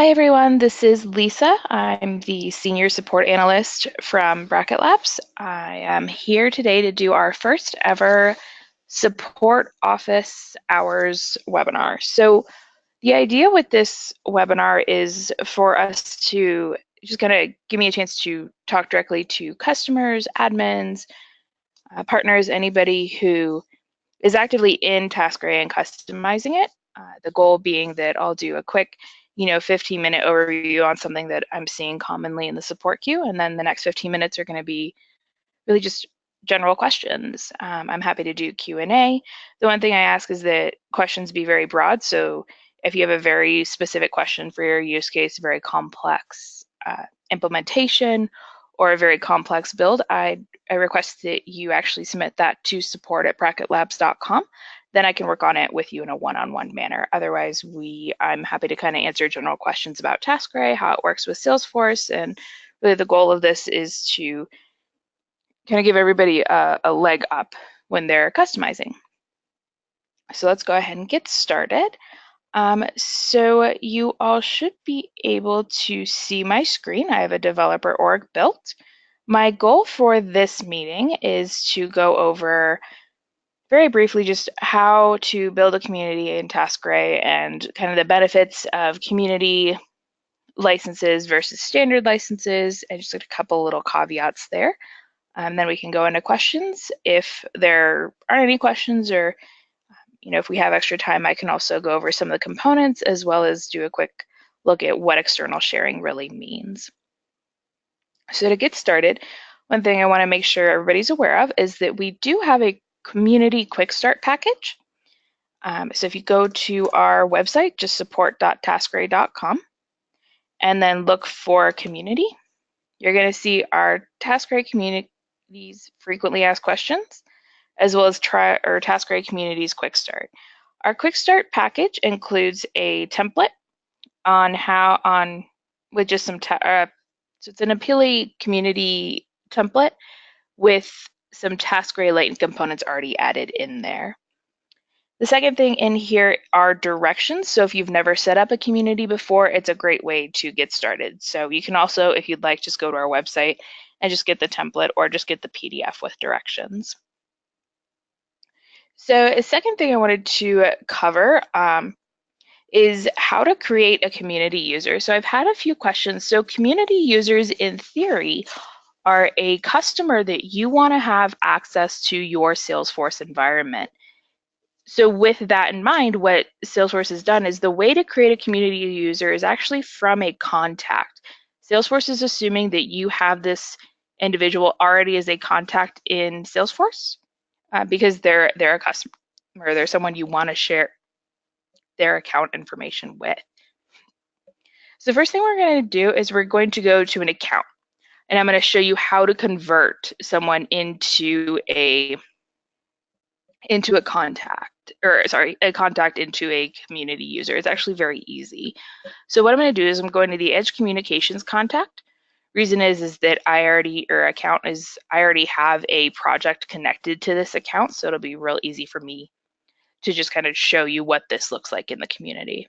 Hi everyone, this is Lisa. I'm the Senior Support Analyst from Bracket Labs. I am here today to do our first ever Support Office Hours webinar. So the idea with this webinar is for us to just kind of give me a chance to talk directly to customers, admins, partners, anybody who is actively in TaskRay and customizing it. The goal being that I'll do a quick 15-minute overview on something that I'm seeing commonly in the support queue, and then the next 15 minutes are going to be really just general questions. I'm happy to do Q&A. The one thing I ask is that questions be very broad, so if you have a very specific question for your use case, very complex implementation, or a very complex build, I request that you actually submit that to support@bracketlabs.com. Then I can work on it with you in a one-on-one manner. Otherwise, I'm happy to kind of answer general questions about TaskRay, how it works with Salesforce, and really the goal of this is to kind of give everybody a leg up when they're customizing. So let's go ahead and get started. So you all should be able to see my screen. I have a developer org built. My goal for this meeting is to go over very briefly just how to build a community in TaskRay and kind of the benefits of community licenses versus standard licenses, and just a couple little caveats there. Then we can go into questions. If there aren't any questions, or if we have extra time, I can also go over some of the components as well as do a quick look at what external sharing really means. So to get started, one thing I want to make sure everybody's aware of is that we do have a community quick start package. So if you go to our website, just support.taskray.com, and then look for community, you're going to see our TaskRay communities frequently asked questions, as well as TaskRay Communities Quick Start. Our Quick Start package includes a template with just some, so it's an Appealy community template with some TaskRay latent components already added in there. The second thing in here are directions. So if you've never set up a community before, it's a great way to get started. So you can also, if you'd like, just go to our website and just get the template or just get the PDF with directions. So a second thing I wanted to cover is how to create a community user. So I've had a few questions. So community users in theory are a customer that you want to have access to your Salesforce environment. So with that in mind, what Salesforce has done is the way to create a community user is actually from a contact. Salesforce is assuming that you have this individual already as a contact in Salesforce because they're a customer, or they're someone you want to share their account information with. So the first thing we're going to do is we're going to go to an account, and I'm going to show you how to convert someone into a contact, or sorry, a contact into a community user. It's actually very easy. So what I'm going to do is I'm going to the Edge Communications contact. Reason is that I already have a project connected to this account, so it'll be real easy for me to just kind of show you what this looks like in the community.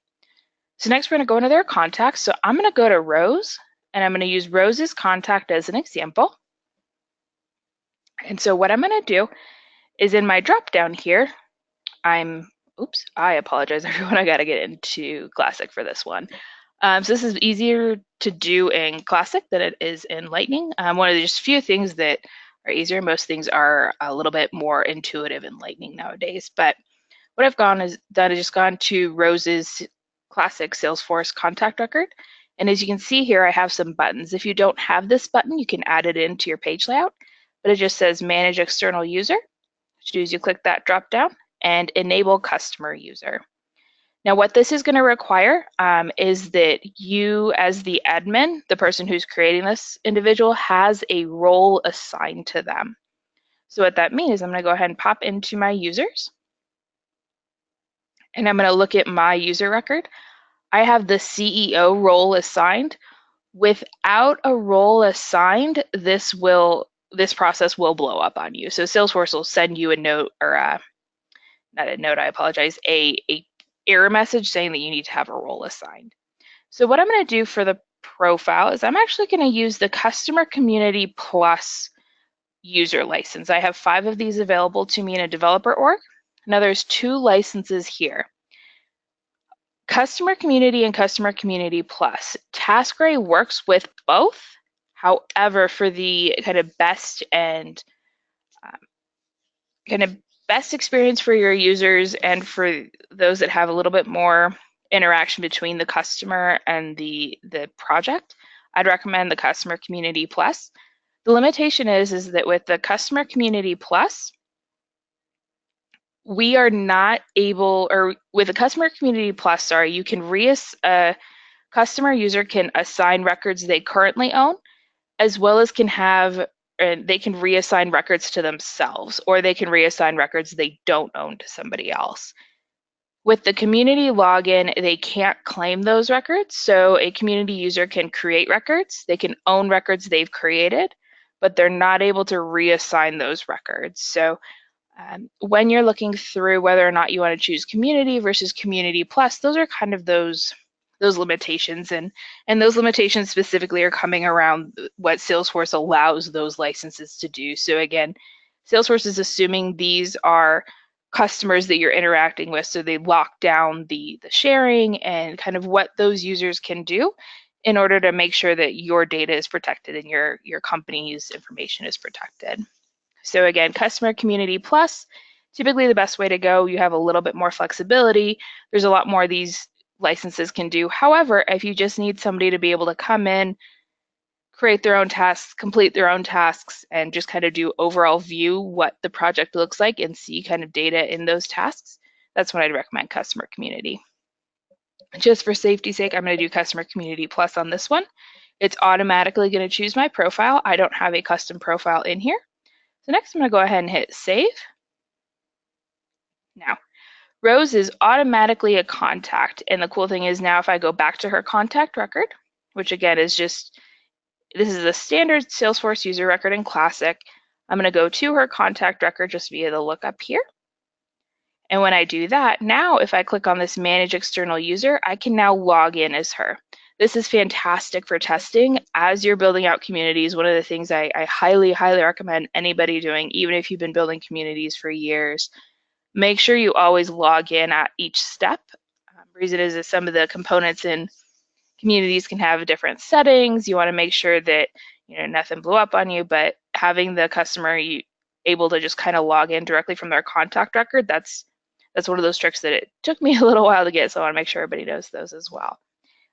So next we're going to go into their contacts. So I'm going to go to Rose, and I'm going to use Rose's contact as an example. And so what I'm going to do is in my drop down here, I apologize everyone, I got to get into Classic for this one. So this is easier to do in Classic than it is in Lightning. One of the just few things that are easier. Most things are a little bit more intuitive in Lightning nowadays. But what I've done is just gone to Rose's Classic Salesforce contact record. And as you can see here, I have some buttons. If you don't have this button, you can add it into your page layout. But it just says Manage External User. What you do is you click that drop down and Enable Customer User. Now what this is going to require is that you, as the admin, the person who's creating this individual, has a role assigned to them. So what that means is I'm going to go ahead and pop into my users, and I'm going to look at my user record. I have the CEO role assigned. Without a role assigned, this process will blow up on you. So Salesforce will send you a note, or not a note, I apologize, a error message saying that you need to have a role assigned. So what I'm going to do for the profile is I'm actually going to use the Customer Community Plus user license. I have 5 of these available to me in a developer org. Now there's 2 licenses here. Customer Community and Customer Community Plus. TaskRay works with both. However, for the kind of best and best experience for your users and for those that have a little bit more interaction between the customer and the project, I'd recommend the Customer Community Plus. The limitation is that with the Customer Community Plus, we are not able, or with the Customer Community Plus, sorry, you can a customer user can assign records they currently own, as well as they can reassign records to themselves, or they can reassign records they don't own to somebody else. With the community login, they can't claim those records. So a community user can create records, they can own records they've created, but they're not able to reassign those records. So when you're looking through whether or not you want to choose community versus community plus, those are kind of those limitations, and those limitations specifically are coming around what Salesforce allows those licenses to do. So again, Salesforce is assuming these are customers that you're interacting with, so they lock down the sharing and kind of what those users can do in order to make sure that your data is protected and your company's information is protected. So again, Customer Community Plus, typically the best way to go. You have a little bit more flexibility. There's a lot more these licenses can do. However, if you just need somebody to be able to come in, create their own tasks, complete their own tasks, and just kind of do overall view what the project looks like and see kind of data in those tasks, that's when I'd recommend Customer Community. Just for safety's sake, I'm going to do Customer Community Plus on this one. It's automatically going to choose my profile. I don't have a custom profile in here. So next I'm going to go ahead and hit save. Now, Rose is automatically a contact, and the cool thing is now if I go back to her contact record, which again is this is a standard Salesforce user record in Classic, I'm going to go to her contact record just via the lookup here. And when I do that, now if I click on this Manage External User, I can now log in as her. This is fantastic for testing. As you're building out communities, one of the things I highly, highly recommend anybody doing, even if you've been building communities for years, make sure you always log in at each step. Reason is that some of the components in communities can have different settings. You want to make sure that nothing blew up on you, but having the customer able to just kind of log in directly from their contact record, that's one of those tricks that it took me a little while to get, so I want to make sure everybody knows those as well.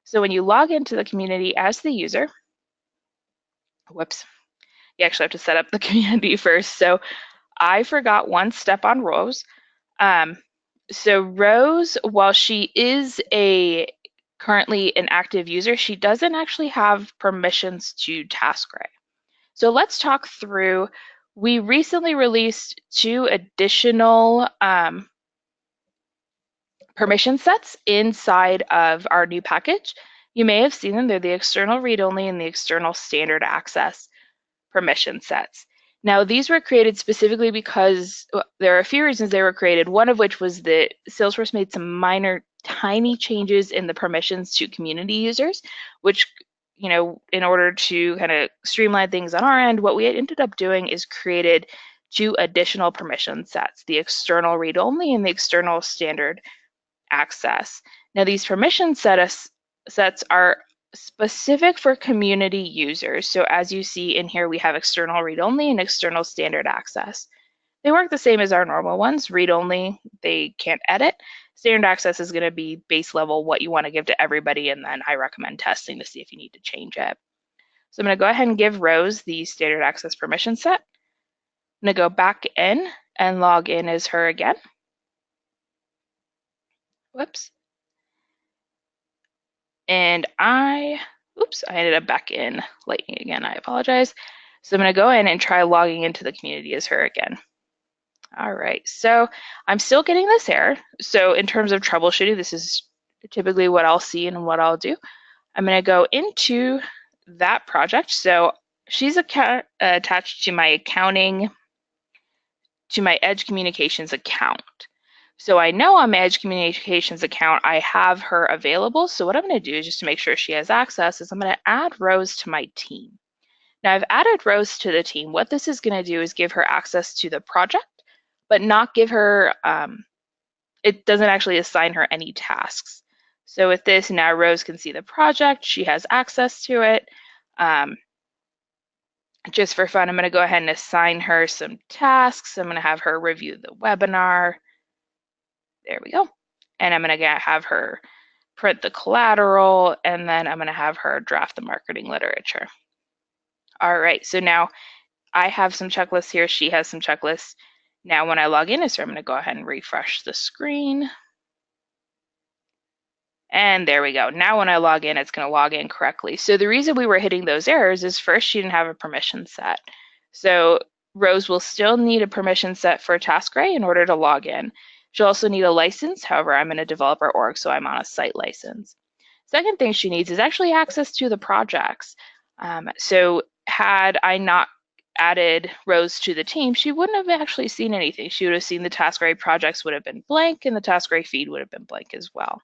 So when you log into the community as the user, whoops, you actually have to set up the community first. So I forgot one step on Rose. So Rose, while she is currently an active user, she doesn't actually have permissions to TaskRay. So let's talk through, we recently released 2 additional permission sets inside of our new package. You may have seen them. They're the external read-only and the external standard access permission sets. Now, these were created specifically because there are a few reasons they were created, one of which was that Salesforce made some minor, tiny changes in the permissions to community users, which, in order to kind of streamline things on our end, what we had ended up doing is created 2 additional permission sets, the external read-only and the external standard access. Now, these permission sets are specific for community users. So as you see in here, we have external read-only and external standard access. They work the same as our normal ones. Read-only, they can't edit. Standard access is going to be base level, what you want to give to everybody, and then I recommend testing to see if you need to change it. So I'm going to go ahead and give Rose the standard access permission set. I'm going to go back in and log in as her again. Whoops. And I ended up back in Lightning again. I apologize. So I'm going to go in and try logging into the community as her again. All right, so I'm still getting this error. So in terms of troubleshooting, this is typically what I'll see and what I'll do. I'm going to go into that project. So she's attached to my Edge Communications account. So I know on my Edge Communications account, I have her available. So what I'm going to do is just to make sure she has access is I'm going to add Rose to my team. Now I've added Rose to the team. What this is going to do is give her access to the project, but not give her, it doesn't actually assign her any tasks. So with this, now Rose can see the project. She has access to it. Just for fun, I'm going to go ahead and assign her some tasks. I'm going to have her review the webinar. There we go. And I'm going to have her print the collateral, and then I'm going to have her draft the marketing literature. All right, so now I have some checklists here. She has some checklists. Now when I log in, so I'm going to go ahead and refresh the screen. And there we go. Now when I log in, it's going to log in correctly. So the reason we were hitting those errors is first, she didn't have a permission set. So Rose will still need a permission set for TaskRay in order to log in. She'll also need a license. However, I'm in a developer org, so I'm on a site license. Second thing she needs is actually access to the projects. So had I not added Rose to the team, she wouldn't have actually seen anything. She would have seen the TaskRay projects would have been blank, and the TaskRay feed would have been blank as well.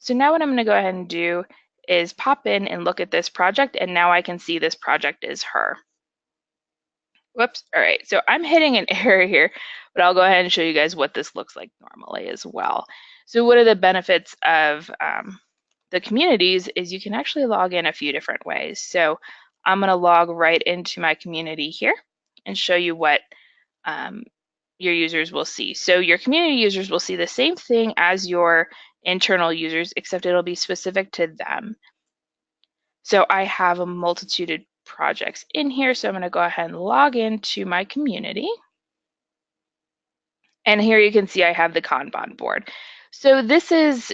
So now what I'm going to go ahead and do is pop in and look at this project, and now I can see this project is her. Whoops. All right, so I'm hitting an error here, but I'll go ahead and show you guys what this looks like normally as well. So what are the benefits of the communities is you can actually log in a few different ways. So I'm going to log right into my community here and show you what your users will see. So your community users will see the same thing as your internal users, except it'll be specific to them. So I have a multitude of projects in here. So I'm going to go ahead and log into my community. And here you can see I have the Kanban board. So this is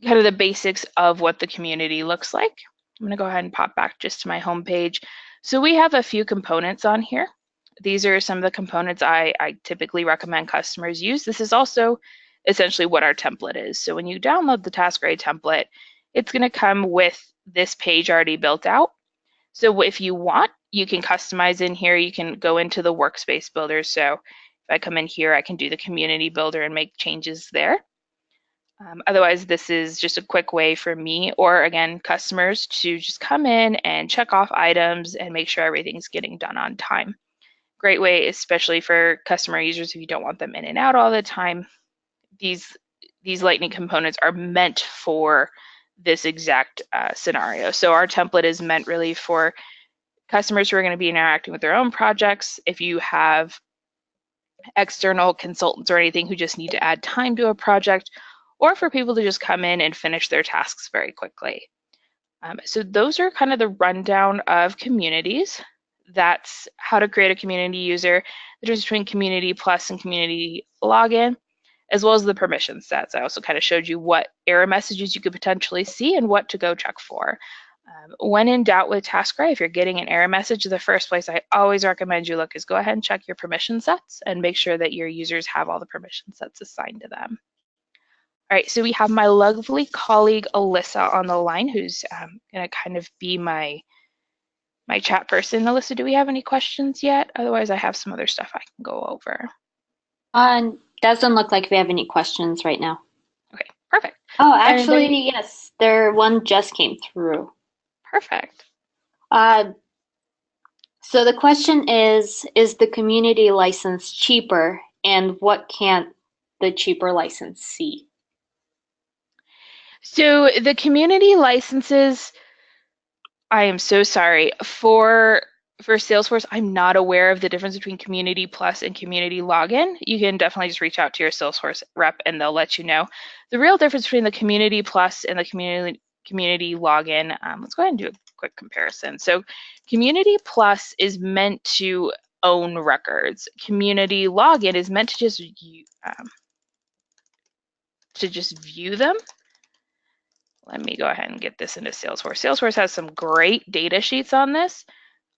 kind of the basics of what the community looks like. I'm going to go ahead and pop back just to my home page. So we have a few components on here. These are some of the components I typically recommend customers use. This is also essentially what our template is. So when you download the TaskRay template, it's going to come with this page already built out. So if you want, you can customize in here. You can go into the workspace builder. So if I come in here, I can do the community builder and make changes there. Otherwise, this is just a quick way for me or, again, customers to just come in and check off items and make sure everything's getting done on time. Great way, especially for customer users if you don't want them in and out all the time. These Lightning components are meant for this exact scenario. So our template is meant really for customers who are going to be interacting with their own projects. If you have external consultants or anything who just need to add time to a project, or for people to just come in and finish their tasks very quickly. So those are kind of the rundown of communities. That's how to create a community user, the difference between Community Plus and Community Login, as well as the permission sets. I also kind of showed you what error messages you could potentially see and what to go check for. When in doubt with TaskRay, if you're getting an error message, the first place I always recommend you look is go ahead and check your permission sets and make sure that your users have all the permission sets assigned to them. All right, so we have my lovely colleague Alyssa on the line, who's going to kind of be my chat person. Alyssa, do we have any questions yet? Otherwise, I have some other stuff I can go over. Doesn't look like we have any questions right now. Okay, perfect. Oh, actually, yes, one just came through. Perfect. So the question is the community license cheaper, and what can't the cheaper license see? So the community licenses, I am so sorry. For Salesforce, I'm not aware of the difference between Community Plus and Community Login. You can definitely just reach out to your Salesforce rep and they'll let you know. The real difference between the Community Plus and the Community Login, let's go ahead and do a quick comparison. So Community Plus is meant to own records. Community Login is meant to just view them. Let me go ahead and get this into Salesforce. Salesforce has some great data sheets on this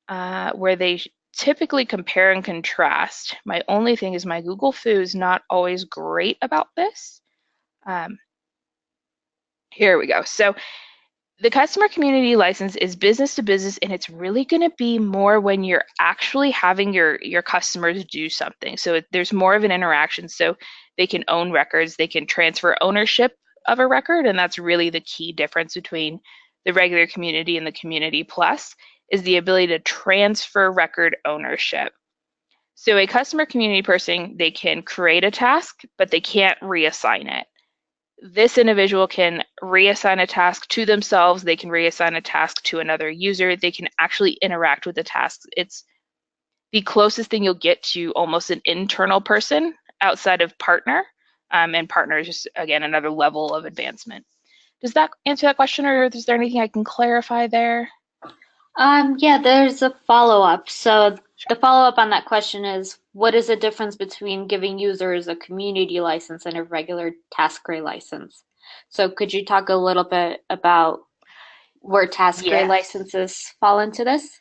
where they typically compare and contrast. My only thing is my Google Foo is not always great about this. Here we go. So The customer community license is business to business, and it's really going to be more when you're actually having your customers do something. So there's more of an interaction. So they can own records, they can transfer ownership of a record, and that's really the key difference between the regular community and the community plus is the ability to transfer record ownership. So a customer community person, they can create a task, but they can't reassign it. This individual can reassign a task to themselves, they can reassign a task to another user, they can actually interact with the tasks. It's the closest thing you'll get to almost an internal person outside of partner, and partner is just, again, another level of advancement. Does that answer that question, or is there anything I can clarify there? Yeah, there's a follow-up. So Sure. the follow-up on that question is, what is the difference between giving users a community license and a regular TaskRay license? So could you talk a little bit about where TaskRay Yes. licenses fall into this?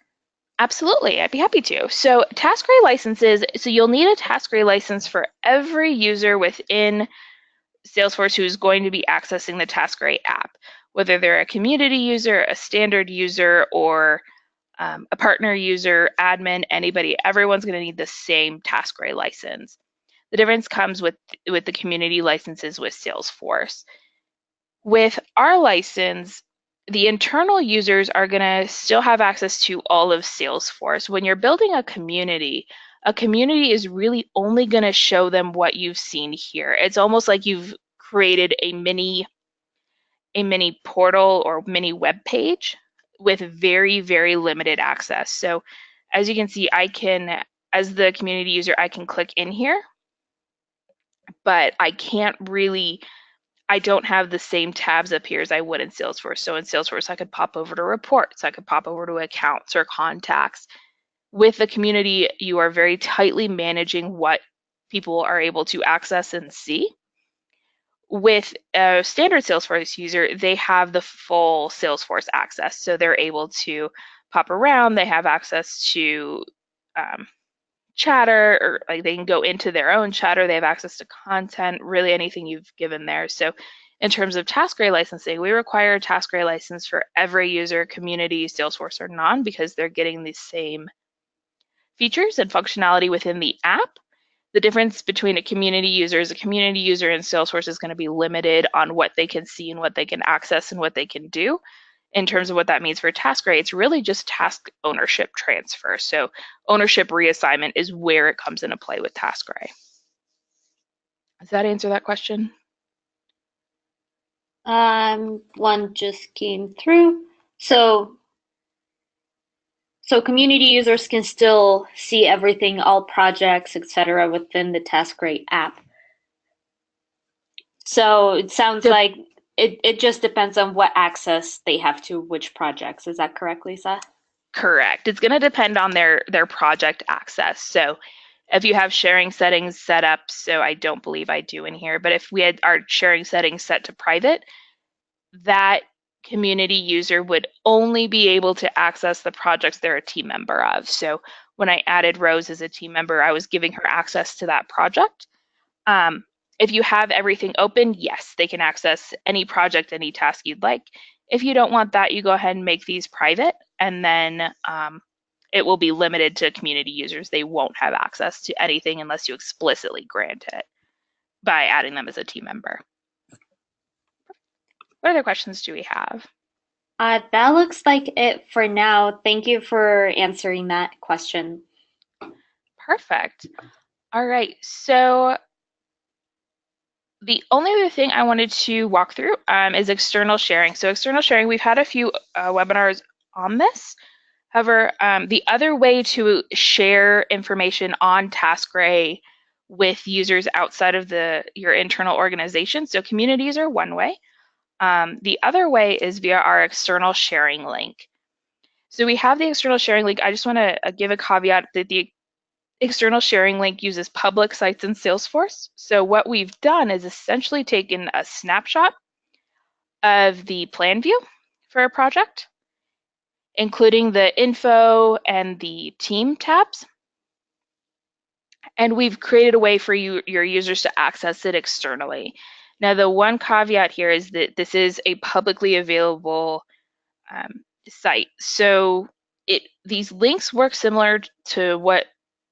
Absolutely, I'd be happy to. So TaskRay licenses, so you'll need a TaskRay license for every user within Salesforce who's going to be accessing the TaskRay app, whether they're a community user, a standard user, or a partner user, admin, anybody. Everyone's going to need the same TaskRay license. The difference comes with the community licenses with Salesforce. With our license, the internal users are going to still have access to all of Salesforce. When you're building a community is really only going to show them what you've seen here. It's almost like you've created a mini portal or mini web page with very, very limited access. So as you can see, as the community user, I can click in here, but I don't have the same tabs up here as I would in Salesforce. So in Salesforce, I could pop over to reports, I could pop over to accounts or contacts. With the community, you are very tightly managing what people are able to access and see. With a standard Salesforce user, they have the full Salesforce access. So they're able to pop around, they have access to um, chatter, or like they can go into their own chatter, they have access to content, really anything you've given there. So in terms of TaskRay licensing, we require a TaskRay license for every user, community, Salesforce or non, because they're getting the same features and functionality within the app. The difference between a community user is a community user in Salesforce is going to be limited on what they can see and what they can access and what they can do. In terms of what that means for TaskRay, it's really just task ownership transfer. So ownership reassignment is where it comes into play with TaskRay. Does that answer that question? One just came through. So community users can still see everything, all projects, etc., within the TaskRay app. So it sounds De- like it just depends on what access they have to which projects. Is that correct, Lisa? Correct. It's going to depend on their project access. So if you have sharing settings set up, so I don't believe I do in here, but if we had our sharing settings set to private, that community user would only be able to access the projects they're a team member of. So when I added Rose as a team member, I was giving her access to that project. Um, if you have everything open, yes, they can access any project, any task you'd like. If you don't want that, you go ahead and make these private, and then it will be limited to community users. They won't have access to anything unless you explicitly grant it by adding them as a team member. What other questions do we have? That looks like it for now. Thank you for answering that question. Perfect. All right, so the only other thing I wanted to walk through is external sharing. So external sharing, we've had a few webinars on this. However, the other way to share information on TaskRay with users outside of your internal organization, so communities are one way. The other way is via our external sharing link. So we have the external sharing link. I just want to give a caveat that the external sharing link uses public sites in Salesforce. So what we've done is essentially taken a snapshot of the plan view for a project, including the info and the team tabs. And we've created a way for your users to access it externally. Now, the one caveat here is that this is a publicly available site. So these links work similar to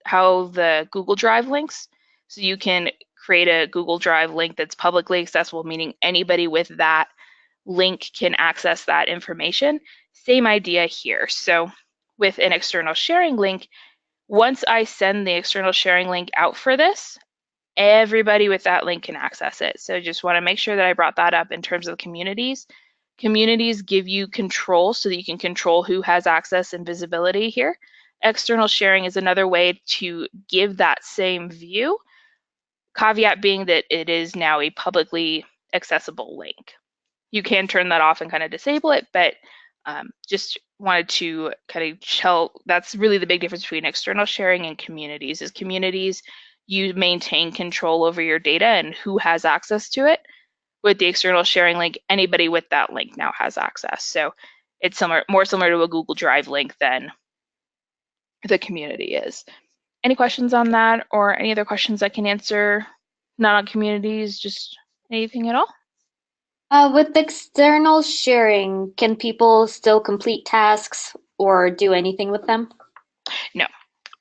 how the Google Drive links. So you can create a Google Drive link that's publicly accessible, meaning anybody with that link can access that information. Same idea here. So with an external sharing link, once I send the external sharing link out for this, everybody with that link can access it. So just want to make sure that I brought that up in terms of communities. Communities give you control so that you can control who has access and visibility here. External sharing is another way to give that same view, caveat being that it is now a publicly accessible link. You can turn that off and kind of disable it, but just wanted to kind of tell that's really the big difference between external sharing and communities. Is communities, you maintain control over your data and who has access to it. With the external sharing link, anybody with that link now has access. So it's more similar to a Google Drive link than the community is. Any questions on that or any other questions I can answer? Not on communities, just anything at all? With external sharing, can people still complete tasks or do anything with them? No.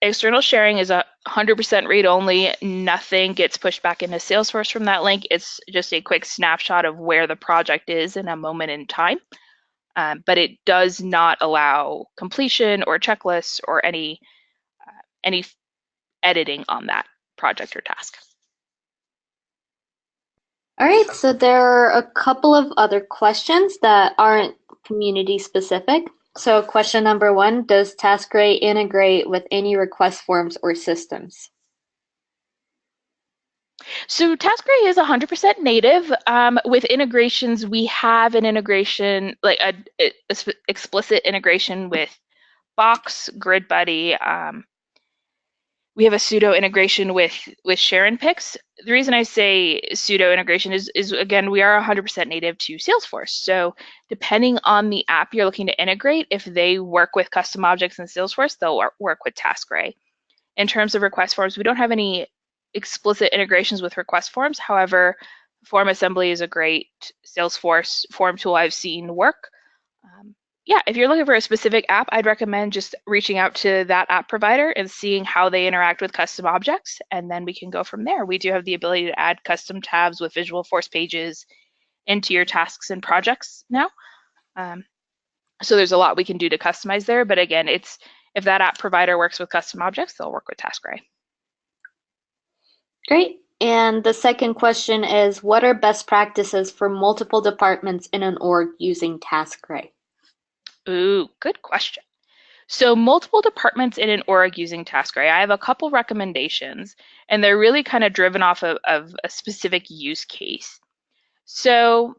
External sharing is 100% read-only. Nothing gets pushed back into Salesforce from that link. It's just a quick snapshot of where the project is in a moment in time. But it does not allow completion or checklists or any editing on that project or task. All right, so there are a couple of other questions that aren't community specific. So question number one, does TaskRay integrate with any request forms or systems? So TaskRay is 100% native. With integrations, we have an integration, like a explicit integration with Box, GridBuddy. We have a pseudo integration with ShareInPix. The reason I say pseudo integration is again, we are 100% native to Salesforce. So depending on the app you're looking to integrate, if they work with custom objects in Salesforce, they'll work with TaskRay. In terms of request forms, we don't have any explicit integrations with request forms. However, form assembly is a great Salesforce form tool I've seen work. Yeah, if you're looking for a specific app, I'd recommend just reaching out to that app provider and seeing how they interact with custom objects, and then we can go from there. We do have the ability to add custom tabs with Visual Force pages into your tasks and projects now. So there's a lot we can do to customize there, but again, if that app provider works with custom objects, they'll work with TaskRay. Great. And the second question is, what are best practices for multiple departments in an org using TaskRay? Ooh, good question. So multiple departments in an org using TaskRay, I have a couple recommendations, and they're really kind of driven off of a specific use case. So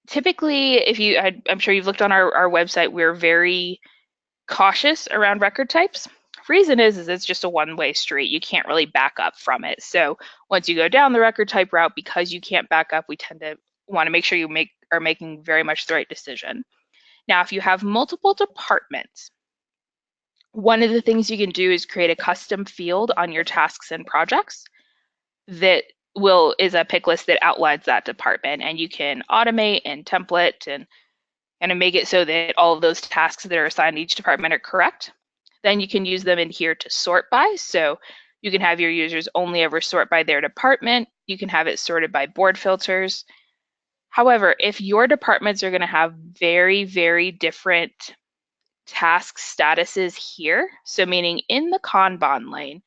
typically, I'm sure you've looked on our website, we're very cautious around record types. Reason is it's just a one-way street. You can't really back up from it. So once you go down the record type route, because you can't back up, we tend to want to make sure you are making very much the right decision. Now, if you have multiple departments, one of the things you can do is create a custom field on your tasks and projects that is a pick list that outlines that department, and you can automate and template and make it so that all of those tasks that are assigned to each department are correct. Then you can use them in here to sort by. So you can have your users only ever sort by their department. You can have it sorted by board filters. However, if your departments are going to have very, very different task statuses here, so meaning in the Kanban lane,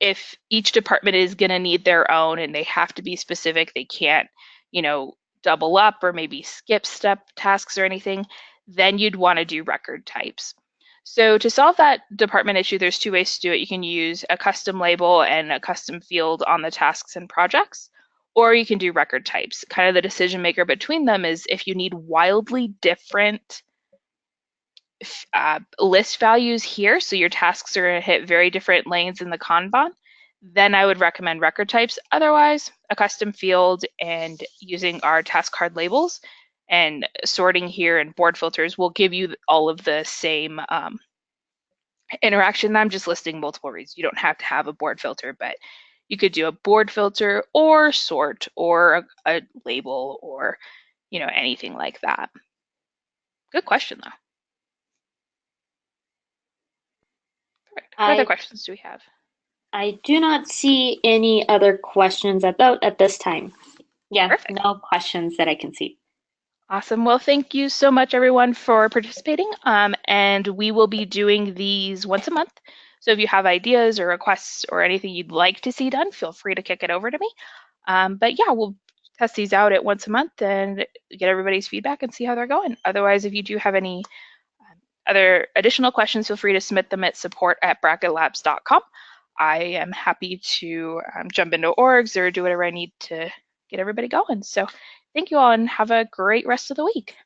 if each department is going to need their own and they have to be specific, they can't, double up or maybe skip step tasks or anything, then you'd want to do record types. So to solve that department issue, there's two ways to do it. You can use a custom label and a custom field on the tasks and projects, or you can do record types. Kind of the decision maker between them is if you need wildly different list values here, so your tasks are going to hit very different lanes in the Kanban, then I would recommend record types. Otherwise, a custom field and using our task card labels and sorting here and board filters will give you all of the same interaction. I'm just listing multiple reasons. You don't have to have a board filter, but you could do a board filter or sort or a label or anything like that. Good question, though. Perfect. What other I questions do we have? I do not see any other questions at this time. Yeah, Perfect. no questions that I can see. Awesome. Well, thank you so much, everyone, for participating. And we will be doing these once a month. So if you have ideas or requests or anything you'd like to see done, feel free to kick it over to me. But yeah, we'll test these out at once a month and get everybody's feedback and see how they're going. Otherwise, if you do have any other additional questions, feel free to submit them at support@bracketlabs.com. I am happy to jump into orgs or do whatever I need to get everybody going. So thank you all and have a great rest of the week.